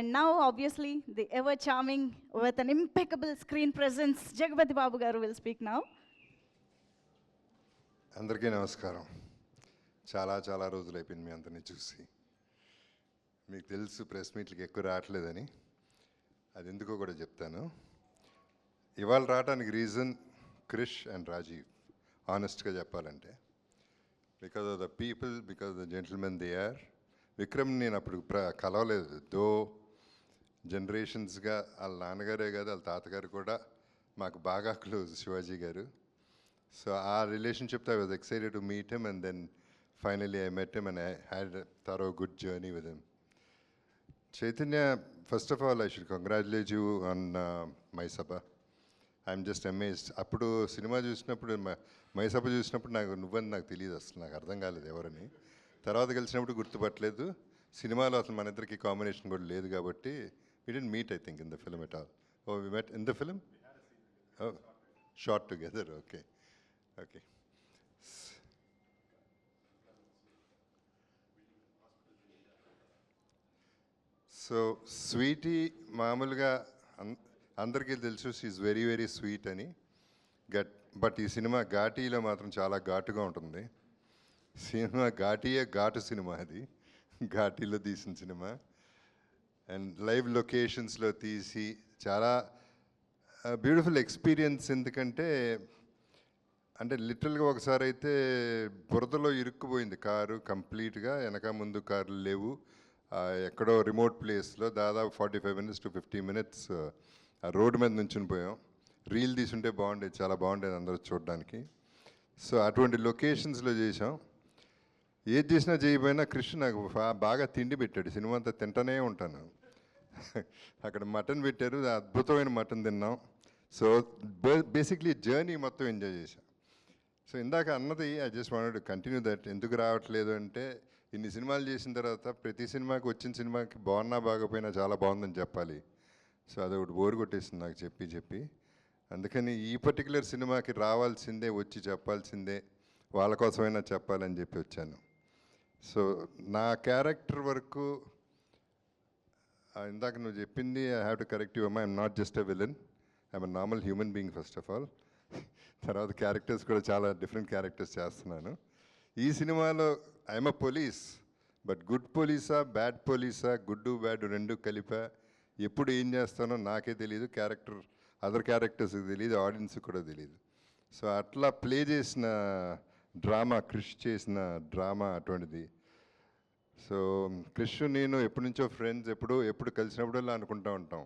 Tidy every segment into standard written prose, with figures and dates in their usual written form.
And now, obviously, the ever-charming, with an impeccable screen presence, Jagapati Babu garu will speak now. అందరికీ నమస్కారం. చాలా చాలా రోజులు అయిపోయింది మీ అందరినీ చూసి. మీకు తెలుసు ప్రెస్ మీట్లకి ఎక్కువ రావట్లేదని, అది ఎందుకో కూడా చెప్తాను. ఇవాళ రావడానికి రీజన్ క్రిష్ అండ్ రాజీవ్. ఆనెస్ట్గా చెప్పాలంటే because of the people, because of the gentlemen they are. Vikram నేను అప్పుడు కలవలేదు, దో జనరేషన్స్గా వాళ్ళ నాన్నగారే కాదు వాళ్ళ తాతగారు కూడా మాకు బాగా క్లోజ్, శివాజీ గారు. So our relationship, I was excited to meet him, and then finally I met him and I had a thorough good journey with him. Chaitanya, first of all I should congratulate you on Maisabha. I'm just amazed. Appudu cinema chusinapudu Maisabha chusinapudu నాకు తెలియదు, అసలు నాకు అర్థం కాలేదు ఎవరని. తర్వాత కలిసినప్పుడు గుర్తుపట్టలేదు. సినిమాలో అసలు మన ఇద్దరికి కాంబినేషన్ కూడా లేదు కాబట్టి we didn't meet, I think, in the film at all. Oh, we met in the film? Oh, shot together, okay. Okay. So, Sweetie, మామూలుగా అందరికీ తెలుసు షీఈస్ వెరీ వెరీ స్వీట్ అని. బట్ ఈ సినిమా ఘాటీలో మాత్రం చాలా ఘాటుగా ఉంటుంది. సినిమా ఘాటీయే ఘాటు సినిమా, అది ఘాటీలో తీసిన సినిమా. అండ్ లైవ్ లొకేషన్స్లో తీసి చాలా బ్యూటిఫుల్ ఎక్స్పీరియన్స్. ఎందుకంటే అంటే లిటరల్గా ఒకసారి అయితే బురదలో ఇరుక్కుపోయింది కారు కంప్లీట్గా, వెనక ముందు కార్లు లేవు. ఎక్కడో రిమోట్ ప్లేస్లో దాదాపు 45 minutes to 50 minutes ఆ రోడ్డు మీద నుంచుని పోయాం. రీల్ తీసుంటే బాగుండేది, చాలా బాగుండేది అందరూ చూడడానికి. సో అటువంటి లొకేషన్స్లో చేసాం. ఏది చేసినా చేయకపోయినా కృష్ణ నాకు బాగా తిండి పెట్టాడు. సినిమా అంతా తింటూనే ఉంటాను. అక్కడ మటన్ పెట్టారు, అద్భుతమైన మటన్ తిన్నాం. సో బేసిక్లీ జర్నీ మొత్తం ఎంజాయ్ చేశాం. సో ఇందాక అన్నది I just wanted to continue that. ఎందుకు రావట్లేదు అంటే, ఇన్ని సినిమాలు చేసిన తర్వాత ప్రతి సినిమాకి వచ్చిన సినిమాకి బాగున్నా బాగపోయినా చాలా బాగుందని చెప్పాలి. సో అదొకటి బోర్ కొట్టేసింది నాకు చెప్పి. అందుకని ఈ పర్టికులర్ సినిమాకి రావాల్సిందే, వచ్చి చెప్పాల్సిందే, వాళ్ళ కోసమైనా చెప్పాలని చెప్పి వచ్చాను. సో నా క్యారెక్టర్ వరకు ఇందాక నువ్వు చెప్పింది, I have to correct you అమ్మా, I'm not just a villain, I'm a normal human being first of all. తర్వాత క్యారెక్టర్స్ కూడా చాలా డిఫరెంట్ క్యారెక్టర్స్ చేస్తున్నాను. ఈ సినిమాలో I'm a police, but good పోలీసా బ్యాడ్ పోలీసా, గుడ్డు బ్యాడ్ రెండు కలిపా, ఎప్పుడు ఏం చేస్తానో నాకే తెలియదు, అదర్ క్యారెక్టర్స్కి తెలియదు, ఆడియన్స్కి కూడా తెలియదు. సో అట్లా ప్లే చేసిన డ్రామా, క్రిష్ చేసిన డ్రామా అటువంటిది. సో క్రిష్ నేను ఎప్పటి నుంచో ఫ్రెండ్స్, ఎప్పుడు కలిసినప్పుడల్లా అనుకుంటూ ఉంటాం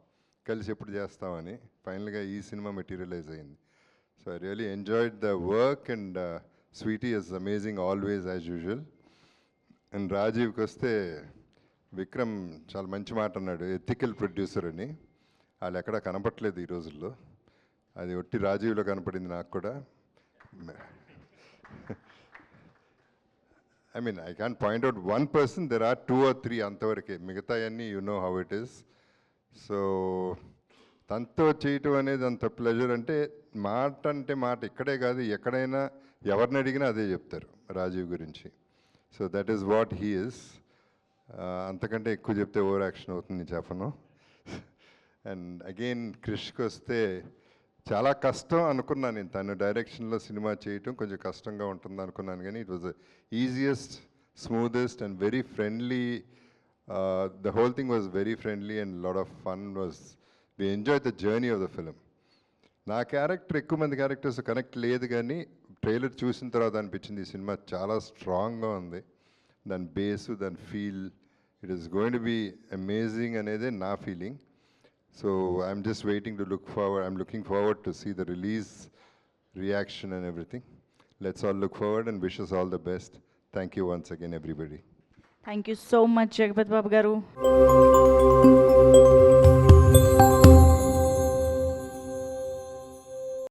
కలిసి ఎప్పుడు చేస్తామని. ఫైనల్గా ఈ సినిమా మెటీరియలైజ్ అయింది. So I really enjoyed the work, and Sweetie is amazing always as usual. And రాజీవ్కి వస్తే విక్రమ్ చాలా మంచి మాట అన్నాడు, ఎథికల్ ప్రొడ్యూసర్ అని. వాళ్ళు ఎక్కడా కనపట్లేదు ఈ రోజుల్లో, అది ఒట్టి రాజీవ్లో కనపడింది నాకు కూడా. I mean, I can't point out one person, there are 2 or 3 అంతవరకే, మిగతా అన్నీ you know how it is. So తనతో చేయటం అనేది అంత ప్లెజర్. అంటే మాట ఇక్కడే కాదు, ఎక్కడైనా ఎవరిని అడిగినా అదే చెప్తారు రాజీవ్ గురించి. So that is what he is. అంతకంటే ఎక్కువ చెప్తే ఓవర్ యాక్షన్ అవుతుంది, చెప్పను. అండ్ అగైన్ క్రిష్కి వస్తే చాలా కష్టం అనుకున్నాను నేను. తను డైరెక్షన్లో సినిమా చేయటం కొంచెం కష్టంగా ఉంటుంది అనుకున్నాను, కానీ it was the easiest, smoothest and very friendly. The whole thing was very friendly and lot of fun. We enjoyed the journey of the film. నా క్యారెక్టర్ ఎక్కువ మంది క్యారెక్టర్స్ కనెక్ట్ లేదు, కానీ ట్రైలర్ చూసిన తర్వాత అనిపించింది ఈ సినిమా చాలా స్ట్రాంగ్గా ఉంది. దాని బేసు, దాని feel, it is going to be amazing అనేదే నా feeling. So I'm just waiting to I'm looking forward to see the release reaction and everything. Let's all look forward and wish us all the best. Thank you once again everybody. Thank you so much, Jagapati Babu garu.